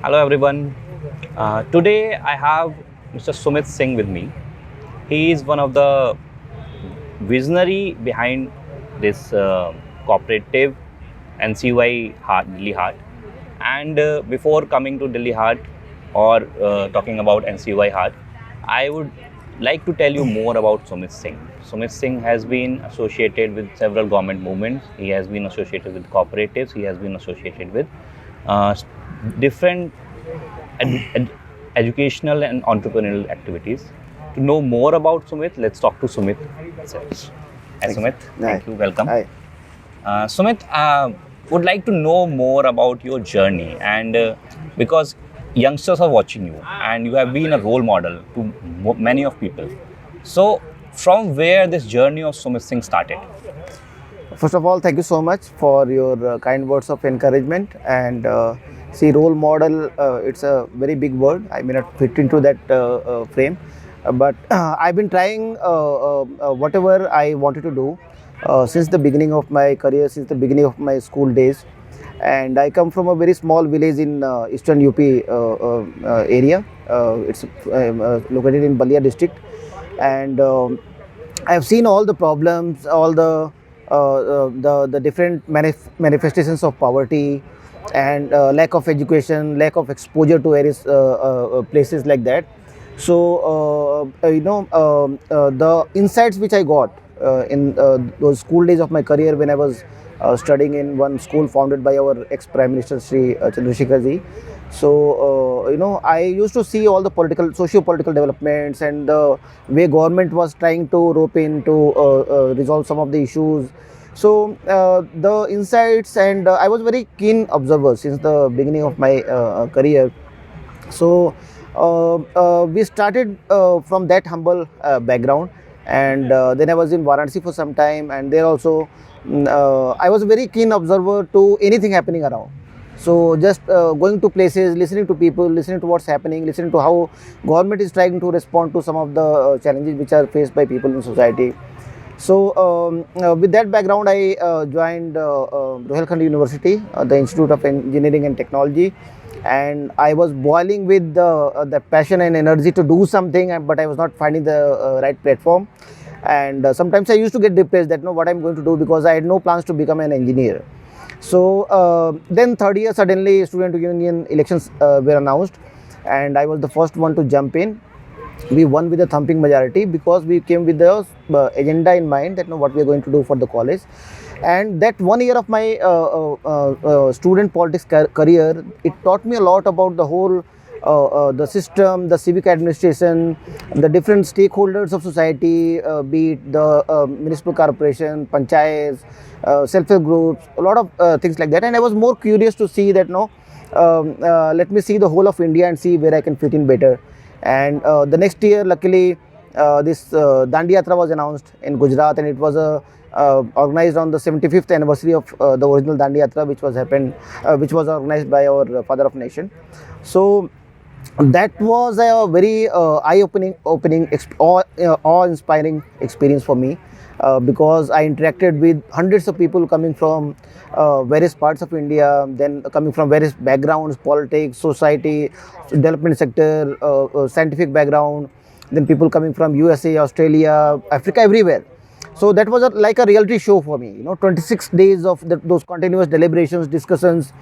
Hello everyone. Today I have Mr. Sumit Singh with me. He is one of the visionary behind this cooperative NCUI Haat, Delhi Haat. And before coming to Delhi Haat or talking about NCUI Haat, I would like to tell you more about Sumit Singh. Sumit Singh has been associated with several government movements. He has been associated with cooperatives. He has been associated with uh, different ed- educational and entrepreneurial activities. To know more about Sumit, let's talk to Sumit itself. Hi Thank Sumit, Hi. thank you, welcome. Hi. Sumit, would like to know more about your journey and because youngsters are watching you and you have been a role model to many of people. So from where this journey of Sumit Singh started? First of all, thank you so much for your kind words of encouragement. And see, role model, it's a very big word. I may not fit into that frame. But I've been trying whatever I wanted to do since the beginning of my career, since the beginning of my school days. And I come from a very small village in eastern UP area. It's located in Balia district. And I've seen all the problems, all the different manifestations of poverty and lack of education, lack of exposure to various places like that. So the insights which I got in those school days of my career when I was studying in one school founded by our ex-Prime Minister Sri Chandrasekhar ji. So I used to see all the socio-political developments and the way government was trying to rope in to resolve some of the issues. So the insights, and I was very keen observer since the beginning of my career. So we started from that humble background, and then I was in Varanasi for some time, and there also I was a very keen observer to anything happening around. So just going to places, listening to people, listening to what's happening, listening to how government is trying to respond to some of the challenges which are faced by people in society. So with that background, I joined Rohilkhand University, the Institute of Engineering and Technology, and I was boiling with the passion and energy to do something, but I was not finding the right platform. And sometimes I used to get depressed that what I'm going to do, because I had no plans to become an engineer. So then third year, suddenly student union elections were announced, and I was the first one to jump in. We won with a thumping majority because we came with the agenda in mind that what we are going to do for the college. And that 1 year of my student politics career, it taught me a lot about the whole the system, the civic administration, the different stakeholders of society, be it the municipal corporation, panchayats, self-help groups, a lot of things like that. And I was more curious to see that let me see the whole of India and see where I can fit in better. And the next year, luckily, this Dandi Yatra was announced in Gujarat, and it was organized on the 75th anniversary of the original Dandi Yatra, which was organized by our Father of Nation. So that was a very awe-inspiring experience for me, because I interacted with hundreds of people coming from various parts of India, then coming from various backgrounds, politics, society, development sector, scientific background, then people coming from USA, Australia, Africa, everywhere. So that was like a reality show for me, 26 days of those continuous deliberations, discussions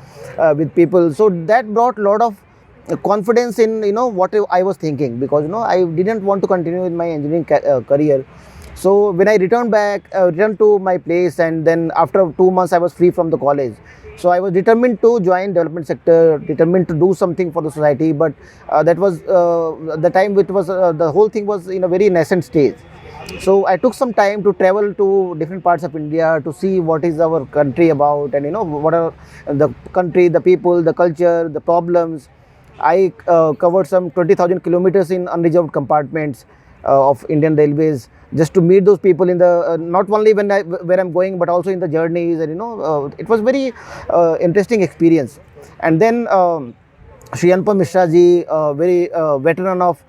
with people. So that brought a lot of confidence in what I was thinking, because I didn't want to continue with my engineering career. So when I returned to my place, and then after 2 months I was free from the college. So I was determined to join development sector, determined to do something for the society. But that was the time it was the whole thing was in a very nascent stage. So I took some time to travel to different parts of India to see what is our country about, and what are the country, the people, the culture, the problems. I covered some 20,000 kilometers in unreserved compartments of Indian Railways, just to meet those people in the not only where I'm going, but also in the journeys. And it was very interesting experience. And then Shri Anupam Mishra ji, very veteran of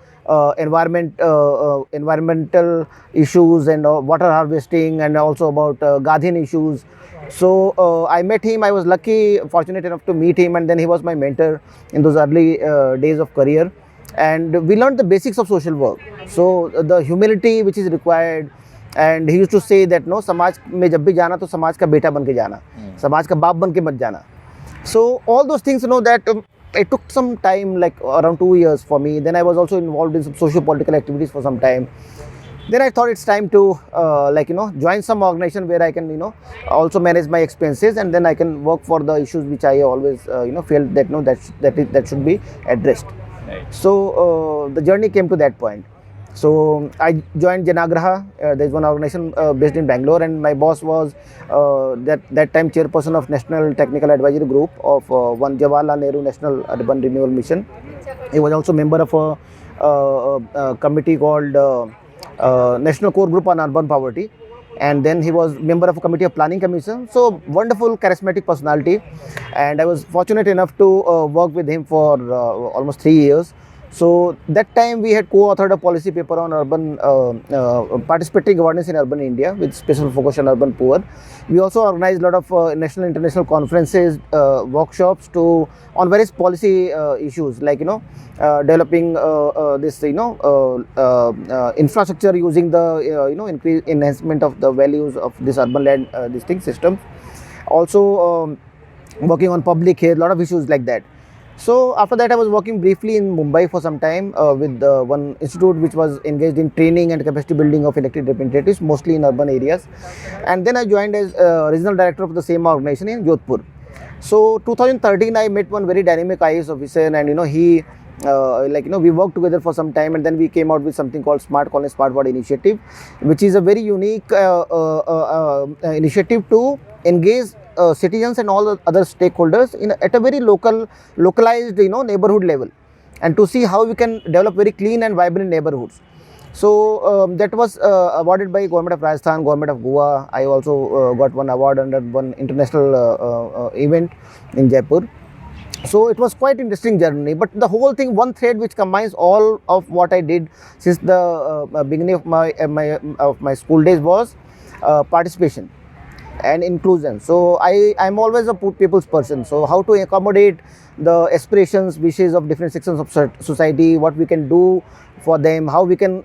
environmental issues and water harvesting, and also about Gadhin issues. So I met him. I was lucky, fortunate enough to meet him, and then he was my mentor in those early days of career. And we learned the basics of social work. So the humility which is required, and he used to say that no, समाज में जब भी जाना तो समाज का बेटा बन के जाना, समाज का बाप बन के मत जाना. So all those things, that it took some time, like around 2 years for me. Then I was also involved in some socio-political activities for some time. Then I thought it's time to join some organization where I can also manage my expenses, and then I can work for the issues which I always felt that that should be addressed. Right. So the journey came to that point. So I joined Janagraha. There's one organization based in Bangalore, and my boss was that time chairperson of National Technical Advisory Group of one Jawaharlal Nehru National Urban Renewal Mission. He was also member of a committee called National Core Group on Urban Poverty, and then he was member of a committee of Planning Commission. So wonderful, charismatic personality, and I was fortunate enough to work with him for almost 3 years. So that time we had co-authored a policy paper on urban participatory governance in urban India with special focus on urban poor. We also organized a lot of national international conferences, workshops on various policy issues, like developing this infrastructure using the enhancement of the values of this urban land system. Also working on public health, a lot of issues like that. So after that, I was working briefly in Mumbai for some time with one institute which was engaged in training and capacity building of elected representatives, mostly in urban areas. And then I joined as regional director of the same organization in Jodhpur. So 2013, I met one very dynamic IAS officer, and he we worked together for some time, and then we came out with something called Smart Colony Smart Ward Initiative, which is a very unique initiative to engage citizens and all the other stakeholders at a very localized neighborhood level, and to see how we can develop very clean and vibrant neighborhoods. So that was awarded by Government of Rajasthan, Government of Goa. I also got one award under one international event in Jaipur. So it was quite interesting journey, but the whole thing, one thread which combines all of what I did since the beginning of my school days was participation and inclusion. So I'm always a people's person. So how to accommodate the aspirations, wishes of different sections of society, what we can do for them, how we can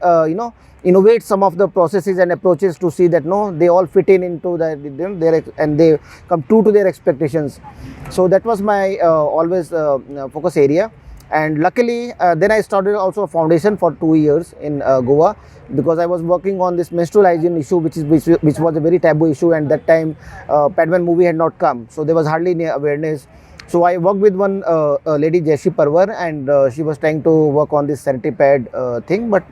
innovate some of the processes and approaches to see that they all fit into their and they come true to their expectations. So that was my always focus area. And luckily then I started also a foundation for 2 years in Goa, because I was working on this menstrual hygiene issue, which was a very taboo issue, and that time Padman movie had not come, so there was hardly any awareness. So I worked with one lady, Jaishi Parwar, and she was trying to work on this sanitary pad thing, but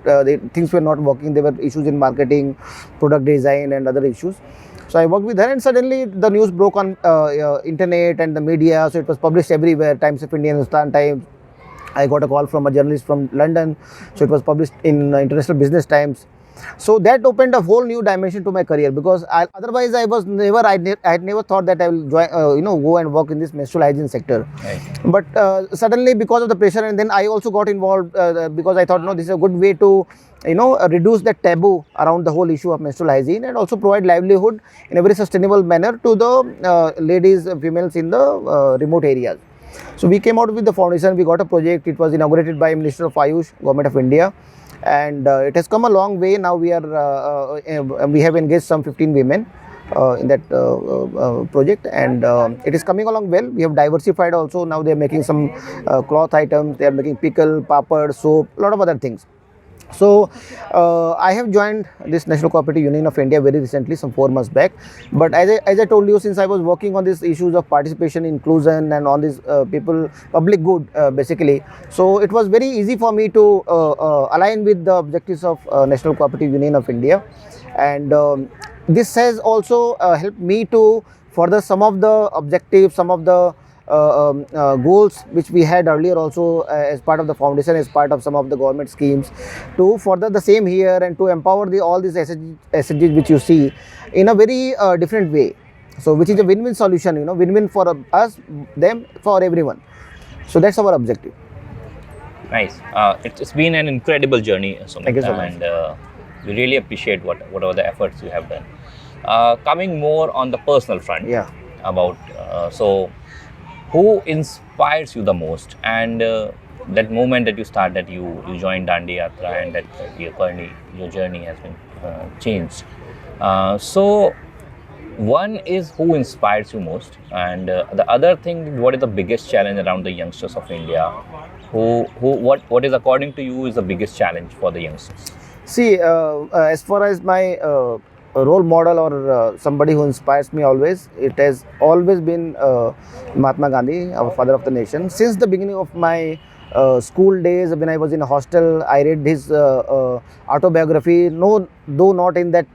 things were not working. There were issues in marketing, product design, and other issues. So I worked with her, and suddenly the news broke on internet and the media. So it was published everywhere, Times of India, Hindustan Times. I got a call from a journalist from London, so it was published in International Business Times. So that opened a whole new dimension to my career, because otherwise I had never thought that I will join, go and work in this menstrual hygiene sector. Right. But suddenly, because of the pressure, and then I also got involved because I thought, this is a good way to reduce that taboo around the whole issue of menstrual hygiene, and also provide livelihood in a very sustainable manner to the ladies, females in the remote areas. So we came out with the foundation. We got a project. It was inaugurated by Minister of Ayush, Government of India, and it has come a long way. Now we have engaged some 15 women in that project, and it is coming along well. We have diversified also. Now they are making some cloth items. They are making pickle, papad, soap, a lot of other things. So I have joined this National Cooperative Union of India very recently, some 4 months back. But as I told you, since I was working on these issues of participation, inclusion, and on this public good basically, so it was very easy for me to align with the objectives of National Cooperative Union of India. And this has also helped me to further some of the objectives, some of the goals which we had earlier also as part of the foundation, as part of some of the government schemes, to further the same here and to empower all these SDGs which you see in a very different way. So which is a win-win solution, win-win for us, them, for everyone. So that's our objective. Nice. It's been an incredible journey, Sumit. Thank you so much. And we really appreciate whatever the efforts you have done. Coming more on the personal front, Yeah. about so who inspires you the most, and that moment that you start, that you joined Dandi Yatra, and that your journey has been changed. So one is who inspires you most, and the other thing, what is the biggest challenge around the youngsters of India? What is according to you is the biggest challenge for the youngsters? See, as far as my role model or somebody who inspires me always, it has always been Mahatma Gandhi, our father of the nation. Since the beginning of my school days, when I was in a hostel, I read his autobiography. No, though not in that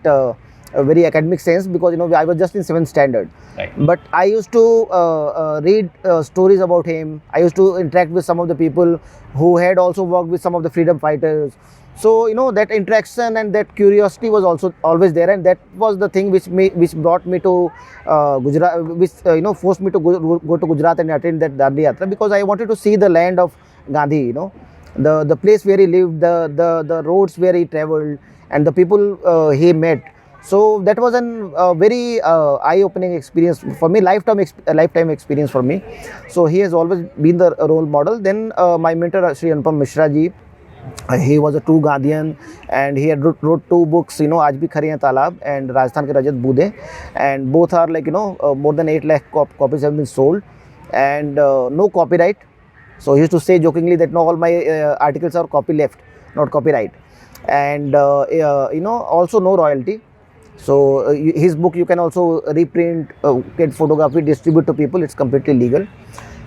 a very academic sense, because I was just in 7th standard. Right. But I used to read stories about him. I used to interact with some of the people who had also worked with some of the freedom fighters. So that interaction and that curiosity was also always there, and that was the thing which brought me to Gujarat, which forced me to go to Gujarat and attend that Dandi Yatra, because I wanted to see the land of Gandhi. The place where he lived, the roads where he travelled, and the people he met. So that was a very eye-opening experience for me, lifetime experience for me. So he has always been the role model. Then my mentor, Sri Anupam Mishra ji, he was a true Gandhian, and he had wrote 2 books, Aaj Bhi Khare Hain Talab and Rajasthan Ke Rajat Boode, and both are like more than 8 lakh copies have been sold, and no copyright. So he used to say jokingly that no, all my articles are copy left, not copyright, and also no royalty. So his book you can also reprint, get photography, distribute to people. It's completely legal.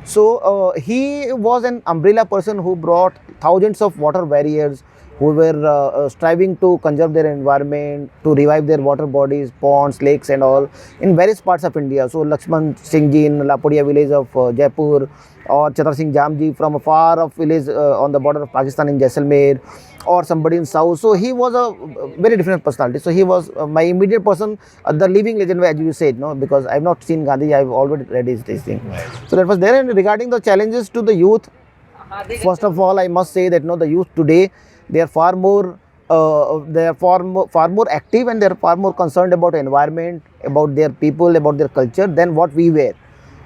So he was an umbrella person who brought thousands of water warriors who were striving to conserve their environment, to revive their water bodies, ponds, lakes and all in various parts of India. So Lakshman Singh ji in Lapodia village of Jaipur, or Chatar Singh Jamji from a far off village on the border of Pakistan in Jaisalmer, or somebody in south. So he was a very different personality. So he was my immediate person, the living legend, as you said, because I have not seen Gandhi, I have already read his thing. Right. So that was there. And regarding the challenges to the youth, first of all, I must say that the youth today, they are far more active, and they are far more concerned about environment, about their people, about their culture than what we were.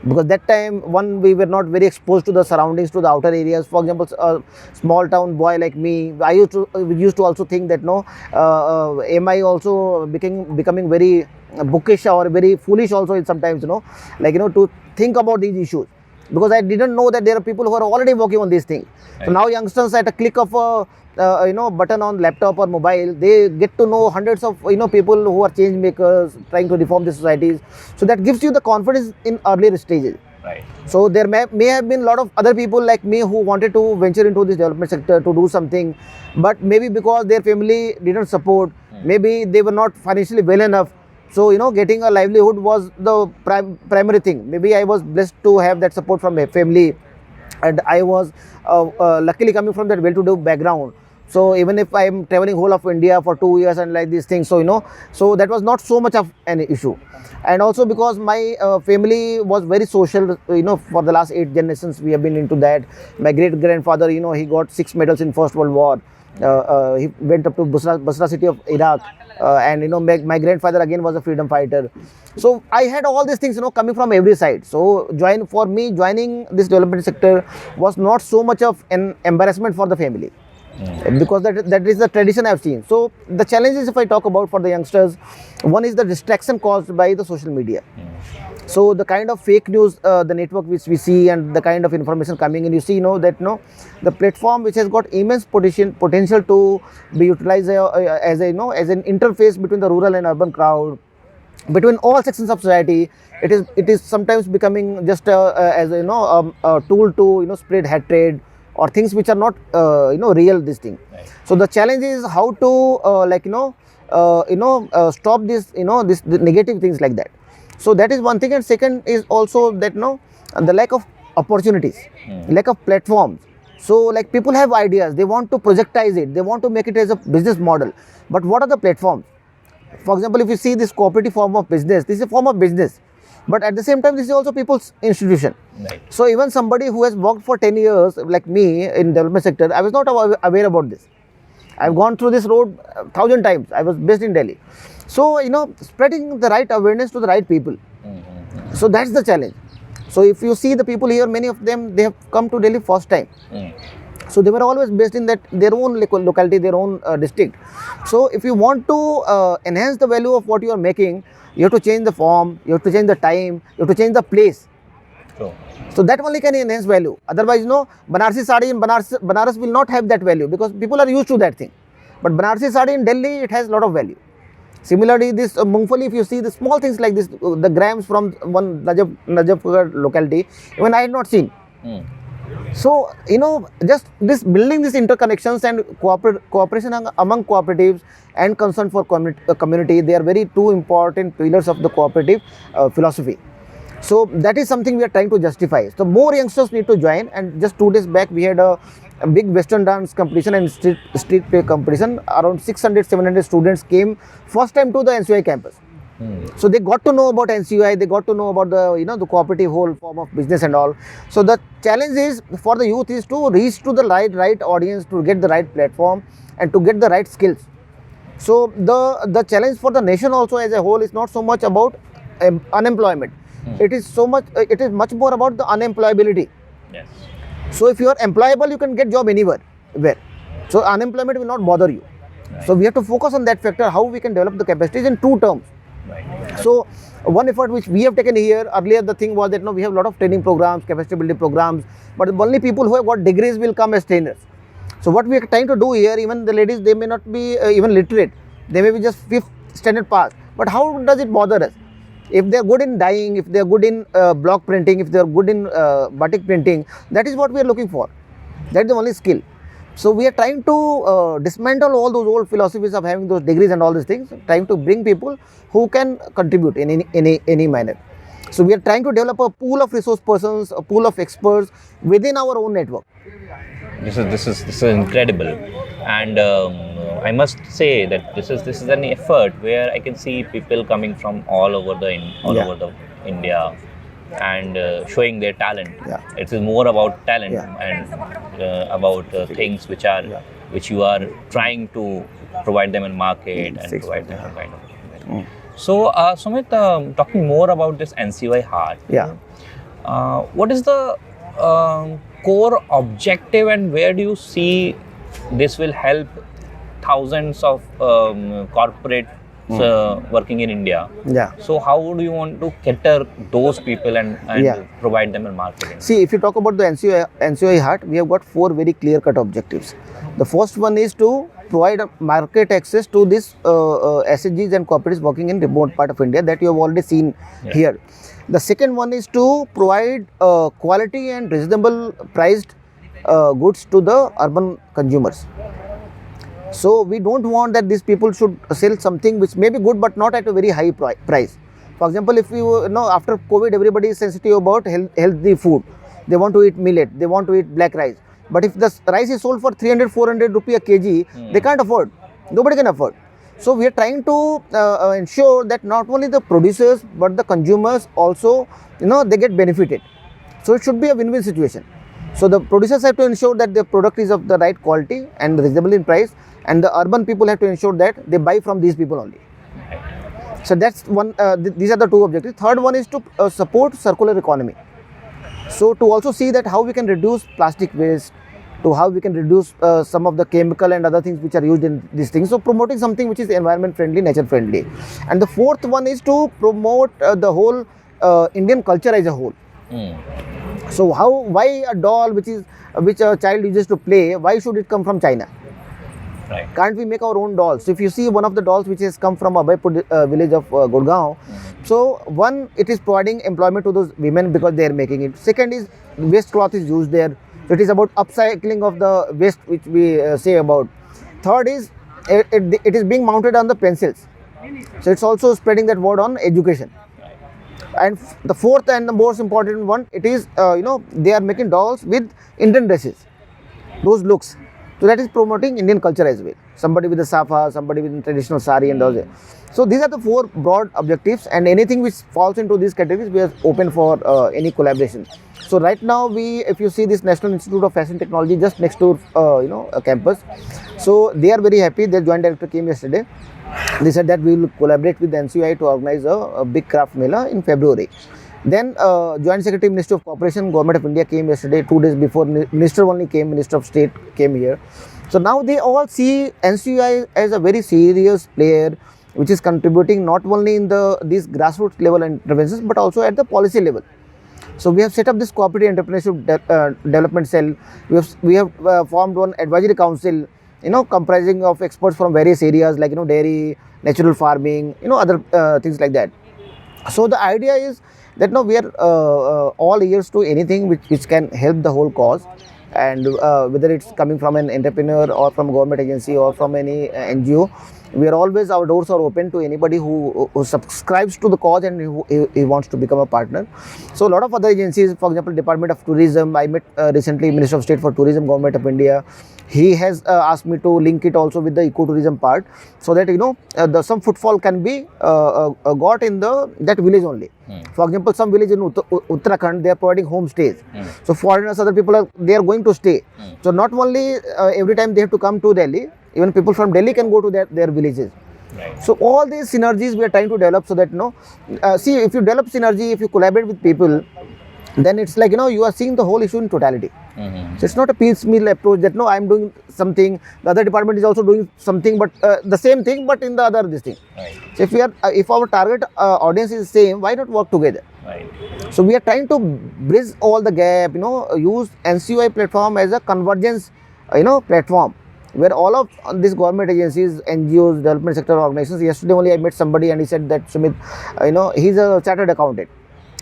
Because that time, we were not very exposed to the surroundings, to the outer areas. For example, a small town boy like me, I used to also think that am I also becoming very bookish or very foolish also sometimes, to think about these issues, because I didn't know that there are people who are already working on these things. Right. So now youngsters, at a click of a button on laptop or mobile, they get to know hundreds of people who are change makers, trying to reform the societies. So that gives you the confidence in earlier stages. Right. So there may have been a lot of other people like me who wanted to venture into this development sector to do something, but maybe because their family didn't support, maybe they were not financially well enough. So getting a livelihood was the primary thing. Maybe I was blessed to have that support from my family, and I was luckily coming from that well-to-do background. So even if I am traveling whole of India for 2 years and like these things, so that was not so much of an issue. And also because my family was very social, for the last 8 generations we have been into that. My great grandfather, he got 6 medals in First World War. He went up to Basra city of Iraq, and my grandfather again was a freedom fighter. So I had all these things coming from every side. So joining this development sector was not so much of an embarrassment for the family, because that is the tradition I have seen. So the challenges, if I talk about for the youngsters, one is the distraction caused by the social media. So the kind of fake news, the network which we see, and the kind of information coming in, you see that the platform which has got immense potential to be utilized as an interface between the rural and urban crowd, between all sections of society. It is sometimes becoming just as a tool to spread hatred or things which are not real, this thing. Right. So the challenge is how to stop this this negative things like that. So that is one thing. And second is also that the lack of opportunities, lack of platforms. So like people have ideas, they want to projectize it, they want to make it as a business model, but what are the platforms? For example, if you see this cooperative form of business, this is a form of business, but at the same time this is also people's institution. Right. So even somebody who has worked for 10 years like me in development sector, I was not aware about this. I've gone through this road 1,000 times. I was based in Delhi. So, spreading the right awareness to the right people. So that's the challenge. So if you see the people here, many of them, they have come to Delhi first time. So they were always based in their own locality, their own district. So if you want to enhance the value of what you are making, you have to change the form, you have to change the time, you have to change the place. True. So that only can enhance value. Otherwise, Banarsi sari in Banaras will not have that value because people are used to that thing. But Banarsi sari in Delhi, it has a lot of value. Similarly, this mungfali, if you see the small things like this, the grams from one Najafgarh locality, even I had not seen. So, just this building these interconnections and cooperation among cooperatives and concern for community, they are very two important pillars of the cooperative philosophy. So, that is something we are trying to justify. So, more youngsters need to join, and just 2 days back, we had a big Western dance competition and street play competition. Around 600-700 students came first time to the NCUI campus. So they got to know about NCUI, they got to know about the the cooperative whole form of business and all. So the challenge is for the youth is to reach to the right audience, to get the right platform and to get the right skills. So the challenge for the nation also as a whole is not so much about unemployment. It is much more about the unemployability. Yes. So if you are employable, you can get job anywhere. So unemployment will not bother you. Right. So we have to focus on that factor, how we can develop the capacities in 2 terms. Right. So one effort which we have taken here, earlier the thing was that we have a lot of training programs, capacity building programs, but only people who have got degrees will come as trainers. So what we are trying to do here, even the ladies, they may not be even literate, they may be just 5th standard pass, but how does it bother us? If they are good in dyeing, if they are good in block printing, if they are good in batik printing, that is what we are looking for. That is the only skill. So we are trying to dismantle all those old philosophies of having those degrees and all these things, trying to bring people who can contribute in any manner. So we are trying to develop a pool of resource persons, a pool of experts within our own network. This is incredible, and I must say that this is an effort where I can see people coming from all over the India and showing their talent. It is more about talent and about things which you are trying to provide them in market and provide them some kind of. So Sumit, talking more about this NCUI Haat. What is the core objective and where do you see this will help thousands of corporate working in India? So how do you want to cater those people and provide them in marketing? See, if you talk about the NCUI Haat, we have got 4 very clear-cut objectives. The first one is to provide market access to these SHGs and cooperatives working in remote part of India that you have already seen here. The second one is to provide quality and reasonable priced goods to the urban consumers. So we don't want that these people should sell something which may be good but not at a very high price. For example, if you know after COVID everybody is sensitive about healthy food. They want to eat millet, they want to eat black rice. But if the rice is sold for 300-400 rupee a kg, they can't afford. Nobody can afford. So we are trying to ensure that not only the producers but the consumers also, they get benefited. So it should be a win-win situation. So the producers have to ensure that their product is of the right quality and reasonable in price, and the urban people have to ensure that they buy from these people only. So that's one. These are the 2 objectives. Third one is to support circular economy. So to also see that how we can reduce plastic waste, to how we can reduce some of the chemical and other things which are used in these things. So promoting something which is environment friendly, nature friendly. And the fourth one is to promote the whole Indian culture as a whole. So why a doll which a child uses to play, why should it come from China? Right. Can't we make our own dolls? So if you see one of the dolls which has come from Abhaipur village of Gurgaon, so one, it is providing employment to those women because they are making it. Second is waste cloth is used there. So it is about upcycling of the waste which we say about. Third is it is being mounted on the pencils. So it's also spreading that word on education. And the fourth and the most important one, it is they are making dolls with Indian dresses, those looks. So that is promoting Indian culture as well. Somebody with a safa, somebody with a traditional sari and all. So these are the 4 broad objectives, and anything which falls into these categories, we are open for any collaboration. So right now, if you see this National Institute of Fashion Technology just next to a campus, so they are very happy. Their joint director came yesterday. They said that we will collaborate with the NCUI to organize a big craft mela in February. Then Joint Secretary, Ministry of Cooperation, Government of India came yesterday, 2 days before. Minister only came, Minister of State came here. So now they all see NCUI as a very serious player, which is contributing not only in these grassroots level interventions, but also at the policy level. So we have set up this cooperative entrepreneurship development cell. We have formed one advisory council, comprising of experts from various areas like dairy, natural farming, other things like that. So the idea is that we are all ears to anything which can help the whole cause, and whether it's coming from an entrepreneur or from a government agency or from any NGO, we are always, our doors are open to anybody who subscribes to the cause and who wants to become a partner. So a lot of other agencies, for example, Department of Tourism, I met recently Minister of State for Tourism, Government of India. He has asked me to link it also with the ecotourism part, so that some footfall can be got in that village only. For example, some village in Uttarakhand, they are providing homestays. So foreigners, other people they are going to stay. So not only every time they have to come to Delhi, even people from Delhi can go to their villages. Right. So all these synergies we are trying to develop, so that see, if you develop synergy, if you collaborate with people, then it's like you are seeing the whole issue in totality. So it's not a piecemeal approach that I am doing something, the other department is also doing something, but the same thing, but in the other this thing. Right. So if our target audience is same, why not work together? Right. So we are trying to bridge all the gap. Use NCUI platform as a convergence, platform, where all of these government agencies, NGOs, development sector organizations. Yesterday only I met somebody and he said that Sumit, he's a chartered accountant.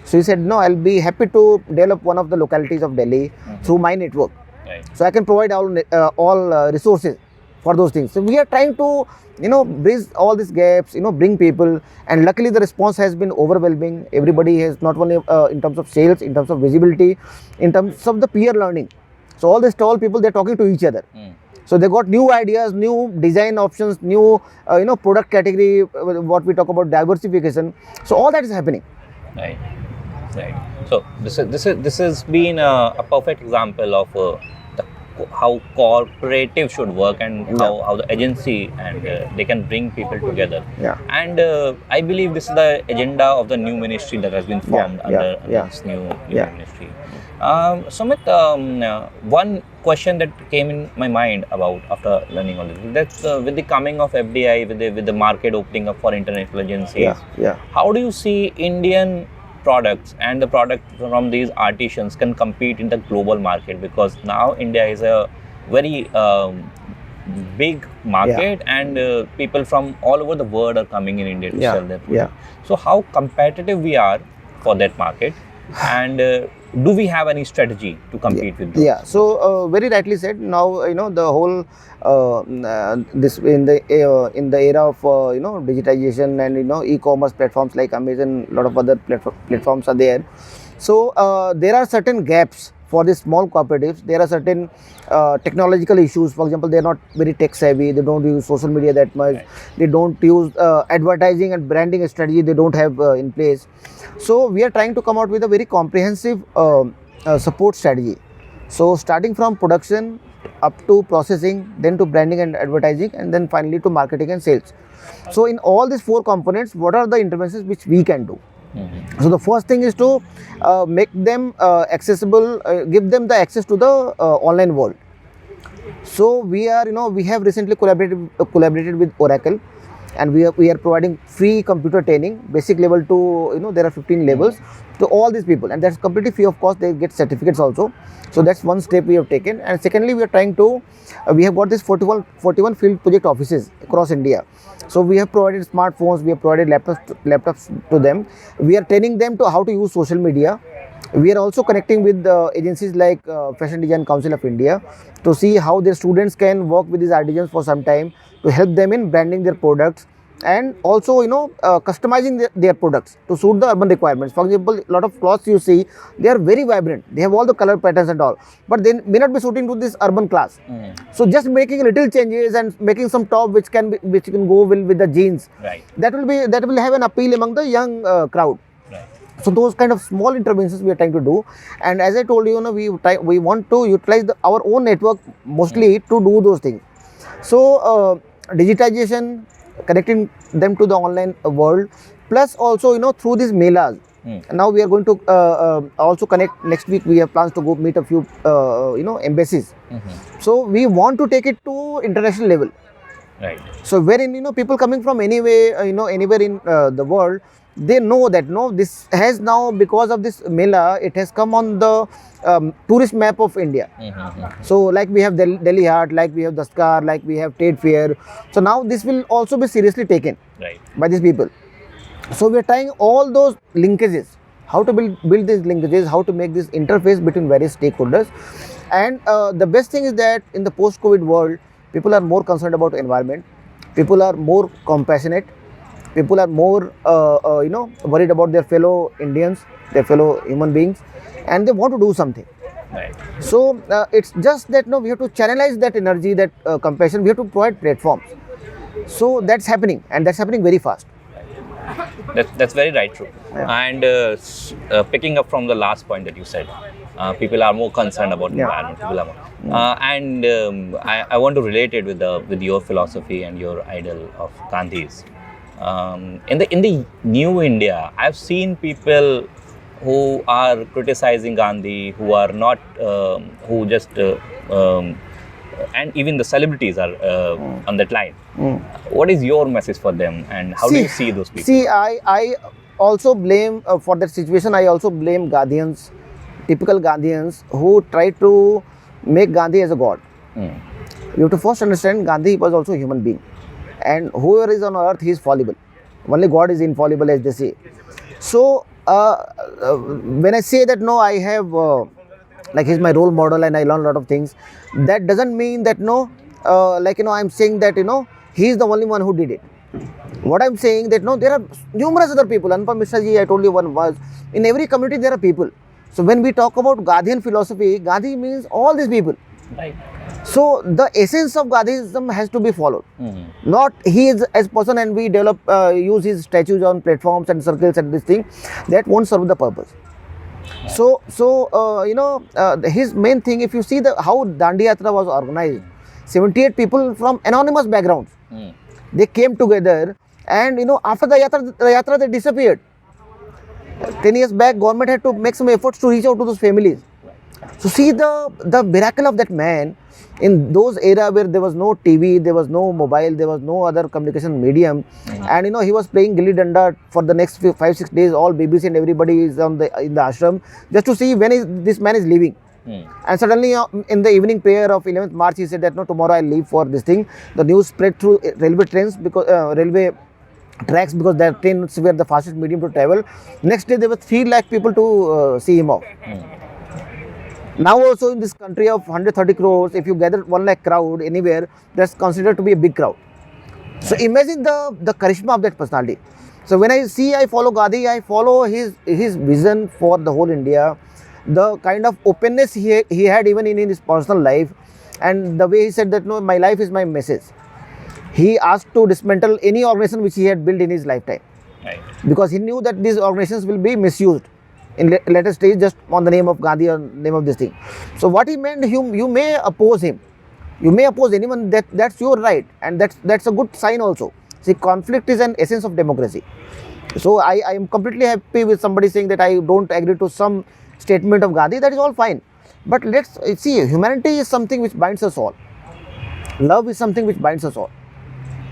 So he said, no, I'll be happy to develop one of the localities of Delhi through my network. Right. So I can provide all resources for those things. So we are trying to, bridge all these gaps, bring people, and luckily the response has been overwhelming. Everybody has, not only in terms of sales, in terms of visibility, in terms of the peer learning. So all the stall people, they're talking to each other. So they got new ideas, new design options, new product category, what we talk about diversification. So all that is happening. Right. Right. So this has been a perfect example of how cooperative should work, and how the agency and they can bring people together. Yeah. And I believe this is the agenda of the new ministry that has been formed under this new ministry. Sumit, one question that came in my mind about after learning all this, that with the coming of FDI, with the market opening up for international agencies, how do you see Indian products and the product from these artisans can compete in the global market? Because now India is a very big market, and people from all over the world are coming in India to sell their product. So how competitive we are for that market, and do we have any strategy to compete with those? So very rightly said. Now the whole this in the era of digitization and e-commerce platforms like Amazon, a lot of other platforms are there. So there are certain gaps for the small cooperatives. There are certain technological issues. For example, they are not very tech savvy. They don't use social media that much. Right. They don't use advertising and branding strategy. They don't have in place. So we are trying to come out with a very comprehensive support strategy. So starting from production up to processing, then to branding and advertising, and then finally to marketing and sales. So in all these 4 components, what are the interventions which we can do? So the first thing is to make them accessible, give them the access to the online world. So we are, we have recently collaborated with Oracle, and we are providing free computer training, basic level to, there are 15 levels to all these people, and that's completely free of cost. They get certificates also. So that's one step we have taken. And secondly, we are trying to, we have got this 41 field project offices across India. So we have provided smartphones, we have provided laptops to them. We are training them to how to use social media. We are also connecting with agencies like Fashion Design Council of India to see how their students can work with these artisans for some time to help them in branding their products, and also customizing their products to suit the urban requirements. For example, a lot of cloths you see, they are very vibrant, they have all the color patterns and all, but they may not be suiting to this urban class. So just making little changes and making some top which can go well with the jeans, Right. that will have an appeal among the young crowd. Right. So those kind of small interventions we are trying to do, and as I told you, we want to utilize our own network mostly to do those things. So digitization, connecting them to the online world, plus also through these melas. Now we are going to also connect next week. We have plans to go meet a few embassies. So we want to take it to international level. Right. So wherein people coming from anywhere in the world, they know that this has now, because of this mela, it has come on the tourist map of India. So like we have Delhi Haat, like we have Daskar, like we have Trade Fair. So now this will also be seriously taken Right. by these people. So we are trying all those linkages, how to build these linkages, how to make this interface between various stakeholders. And the best thing is that in the post-COVID world, people are more concerned about environment, people are more compassionate, people are more worried about their fellow Indians, their fellow human beings, and they want to do something. Right. So it's just that we have to channelize that energy, that compassion. We have to provide platforms. So that's happening, and that's happening very fast. That's very right, true. Yeah. And picking up from the last point that you said, people are more concerned about Yeah. environment. People are more, I want to relate it with your philosophy and your idol of Gandhi's. In the new India, I've seen people who are criticizing Gandhi, who are not, who just, and even the celebrities are on that line. What is your message for them, and how do you see those people? See, I also blame for that situation. I also blame Gandhians, typical Gandhians, who try to make Gandhi as a god. You have to first understand Gandhi was also a human being, and whoever is on earth, he is fallible. Only God is infallible, as they say. So when I say that I have like he's my role model and I learn a lot of things, that doesn't mean that I'm saying that he is the only one who did it. What I'm saying that there are numerous other people. Anupam Mishra ji, I told you one was, in every community there are people. So when we talk about Gandhian philosophy, Gandhi means all these people. Right. So the essence of Gandhism has to be followed. Not he is as person and we develop use his statues on platforms and circles and this thing, that won't serve the purpose. So his main thing, if you see how Dandi Yatra was organized, 78 people from anonymous backgrounds, they came together, and after the yatra they disappeared. 10 years back, government had to make some efforts to reach out to those families. So see the miracle of that man in those era where there was no TV, there was no mobile, there was no other communication medium, and he was playing gilli danda for the next 5-6 days. All BBC and everybody is in the ashram just to see when this man is leaving. And suddenly in the evening prayer of 11th March, he said that tomorrow I'll leave for this thing. The news spread through railway trains, because railway tracks, because their trains were the fastest medium to travel. Next day there were 3 lakh people to see him off. Now also in this country of 130 crores, if you gather 1 lakh crowd anywhere, that's considered to be a big crowd. So imagine the charisma of that personality. So when I follow Gandhi, I follow his vision for the whole India, the kind of openness he had even in his personal life, and the way he said that my life is my message. He asked to dismantle any organization which he had built in his lifetime. Right. Because he knew that these organizations will be misused in later stage just on the name of Gandhi or name of this thing. So what he meant, you may oppose him, you may oppose anyone, that's your right, and that's a good sign also. See, conflict is an essence of democracy. So I am completely happy with somebody saying that I don't agree to some statement of Gandhi. That is all fine, but let's see, humanity is something which binds us all. Love is something which binds us all.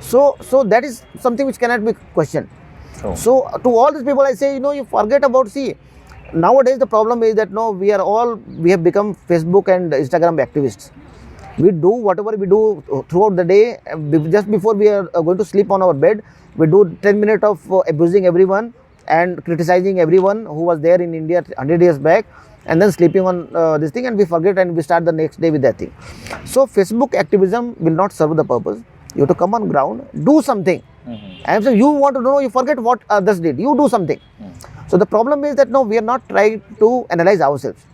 So that is something which cannot be questioned. True. So to all these people I say, you forget about, see, nowadays the problem is that we have become Facebook and Instagram activists. We do whatever we do throughout the day. Just before we are going to sleep on our bed, we do 10 minutes of abusing everyone and criticizing everyone who was there in India 100 years back, and then sleeping on this thing, and we forget and we start the next day with that thing. So Facebook activism will not serve the purpose. You have to come on ground, do something. And so you want to know, you forget what others did. You do something. So the problem is that no, we are not trying to analyze ourselves.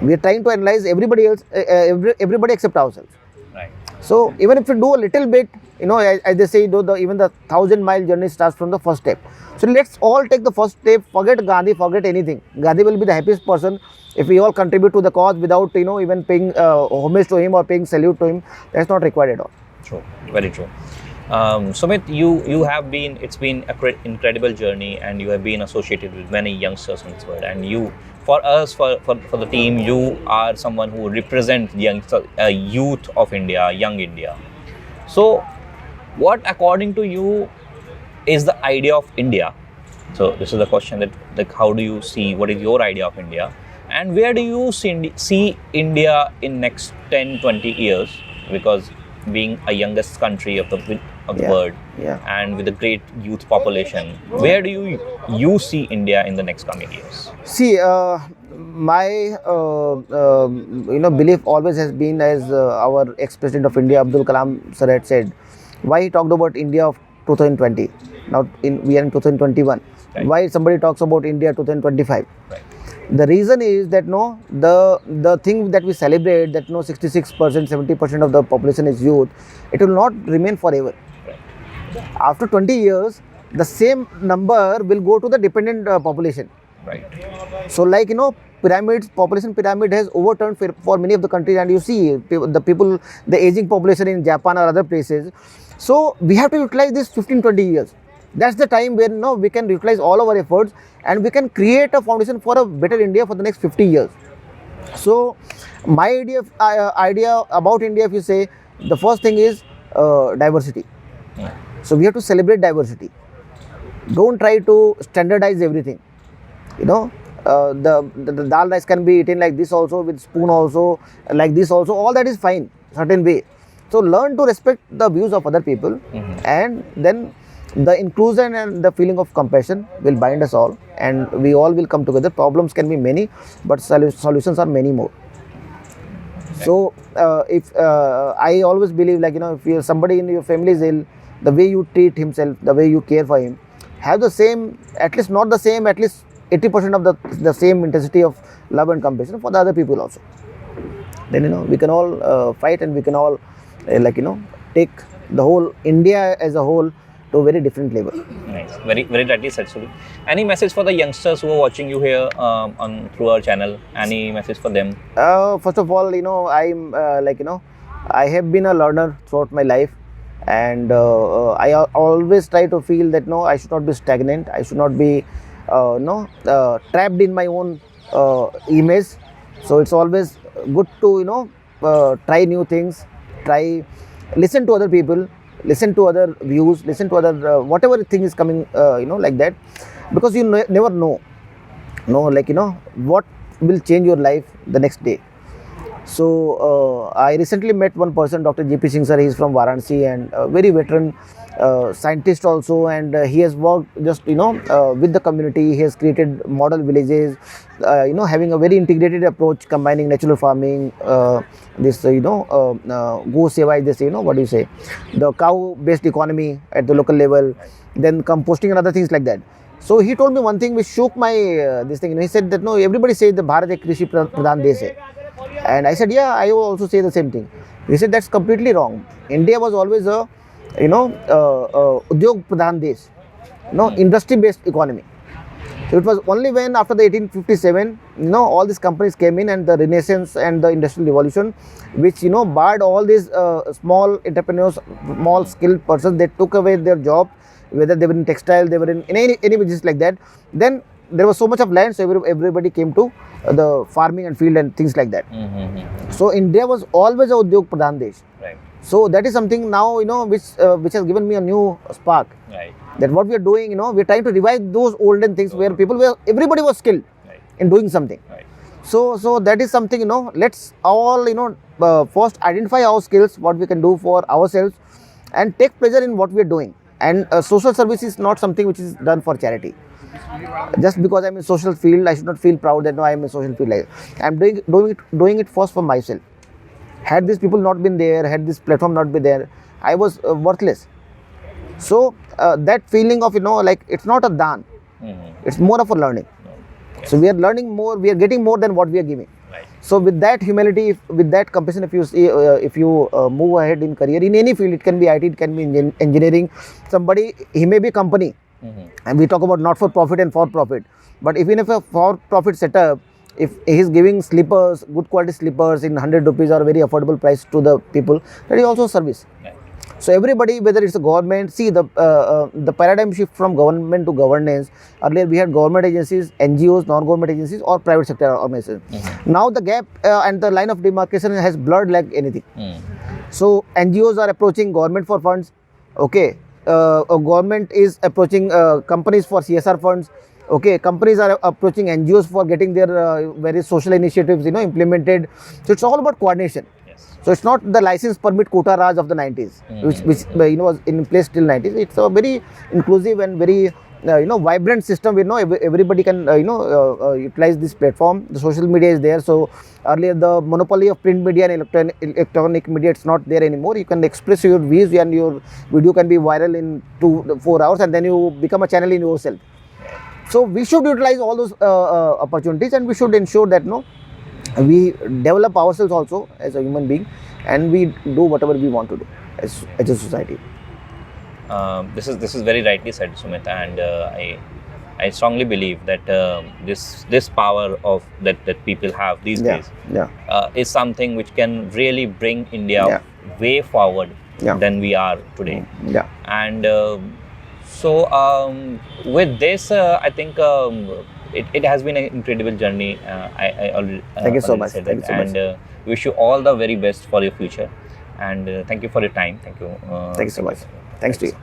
We are trying to analyze everybody else, everybody except ourselves. Right. So even if you do a little bit, as they say, even the 1,000-mile journey starts from the first step. So let's all take the first step. Forget Gandhi, forget anything. Gandhi will be the happiest person if we all contribute to the cause without even paying homage to him or paying salute to him. That's not required at all. True, very true. Sumit, you have been, it's been an incredible journey, and you have been associated with many youngsters in this world, and you, for us, for the team, you are someone who represents the youth of India, young India. So what, according to you, is the idea of India? So this is the question, that like, how do you see, what is your idea of India, and where do you see India in next 10-20 years? Because being a youngest country of the world, and with a great youth population, where do you see India in the next coming years? See, my belief always has been, as our ex-president of India, Abdul Kalam sir, had said, why he talked about India of 2020. Now we are in 2021. Right. Why somebody talks about India 2025? Right. The reason is that the thing that we celebrate, that 66%, 70% of the population is youth, it will not remain forever. Right. After 20 years, the same number will go to the dependent population. Right. So like population pyramid has overturned for many of the countries, and you see the aging population in Japan or other places. So we have to utilize this 15-20 years. That's the time where we can utilize all our efforts, and we can create a foundation for a better India for the next 50 years. So my idea about India, if you say, the first thing is diversity. So we have to celebrate diversity. Don't try to standardize everything. The dal rice can be eaten like this also, with spoon also, like this also. All that is fine, certain way. So learn to respect the views of other people, and then the inclusion and the feeling of compassion will bind us all, and we all will come together. Problems can be many, but solutions are many more. So if I always believe, like if somebody in your family is ill, the way you treat himself, the way you care for him, have the same, at least not the same, at least 80% of the same intensity of love and compassion for the other people also. Then we can all fight, and we can all take the whole India as a whole to a very different level. Nice, very very rightly said, Sudhir. Any message for the youngsters who are watching you here through our channel? Any message for them? First of all, I'm I have been a learner throughout my life, and I always try to feel that I should not be stagnant. I should not be trapped in my own image. So it's always good to try new things, listen to other people, listen to other views, listen to other whatever thing is coming, like that, because you never know what will change your life the next day. So I recently met one person, Dr. J.P. Singh sir. He is from Varanasi, and very veteran scientist also, and he has worked just with the community. He has created model villages, having a very integrated approach, combining natural farming, go seva, they say, what do you say, the cow based economy at the local level, then composting and other things like that. So he told me one thing which shook my this thing. He said that everybody says the Bharat ek krishi pradhan desh hai, and I said, yeah, I also say the same thing. He said that's completely wrong. India was always a udyog pradhan desh, industry based economy. So it was only when after the 1857, all these companies came in, and the Renaissance and the Industrial Revolution, which barred all these small entrepreneurs, small skilled persons. They took away their job, whether they were in textile, they were in any business like that. Then there was so much of land, so everybody came to the farming and field and things like that. So India was always a udyog pradhan desh. Right. So that is something now which has given me a new spark. Right. That what we are doing, we are trying to revive those olden things where everybody was skilled in doing something. Right. So that is something, let's all first identify our skills, what we can do for ourselves, and take pleasure in what we are doing. And social service is not something which is done for charity. Just because I'm in social field, I should not feel proud that I am in social field. I'm doing it first for myself. Had these people not been there, had this platform not been there, I was worthless. So that feeling of, like, it's not a dan, it's more of a learning. So we are learning more, we are getting more than what we are giving. Right. So with that humility, with that compassion, if you move ahead in career in any field, it can be IT, it can be engineering, somebody, he may be a company, and we talk about not for profit and for profit, but even if a for profit setup, if he is giving slippers, good quality slippers in 100 rupees or very affordable price to the people, that is also service. Right. So everybody, whether it's a government, see the paradigm shift from government to governance. Earlier we had government agencies, NGOs, non-government agencies, or private sector organizations. Now the gap and the line of demarcation has blurred like anything. So NGOs are approaching government for funds. Okay, government is approaching companies for CSR funds. Okay, companies are approaching NGOs for getting their various social initiatives, implemented. So it's all about coordination. So it's not the license permit quota raj of the 90s, which was in place till 90s. It's a very inclusive and very vibrant system. Everybody can utilize this platform. The social media is there. So earlier the monopoly of print media and electronic media, it's not there anymore. You can express your views and your video can be viral in 2-4 hours, and then you become a channel in yourself. So we should utilize all those opportunities, and we should ensure that we develop ourselves also as a human being, and we do whatever we want to do as a society. This is very rightly said, Sumit, and I strongly believe that this power of that people have these days is something which can really bring India way forward than we are today. And so with this, I think it has been an incredible journey. I already thank you so much. Said that. And wish you all the very best for your future. And thank you for your time. Thank you. Thank you so much. Thanks to you.